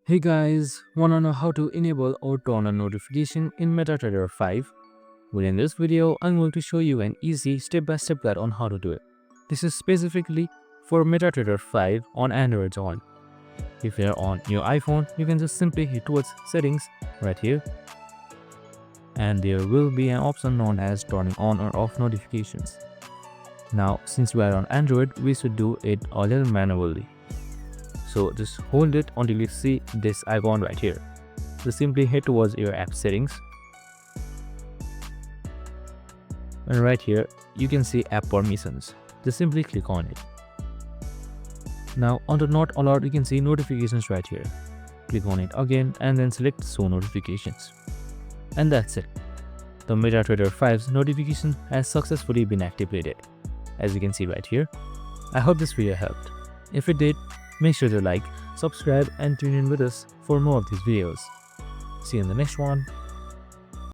Hey guys, wanna know how to enable or turn on notification in MetaTrader 5? Well, in this video, I'm going to show you an easy step-by-step guide on how to do it. This is specifically for MetaTrader 5 on Android on. If you're on your iPhone, you can just simply hit towards settings right here, and there will be an option known as turning on or off notifications. Now, since we are on Android, we should do it a little manually. So just hold it until you see this icon right here. So simply head towards your app settings, and right here you can see app permissions. Just simply click on it. Now under not allowed, you can see notifications right here. Click on it again and then select show notifications. And that's it. The MetaTrader 5's notification has successfully been activated, as you can see right here. I hope this video helped. If it did, make sure to like, subscribe and tune in with us for more of these videos. See you in the next one.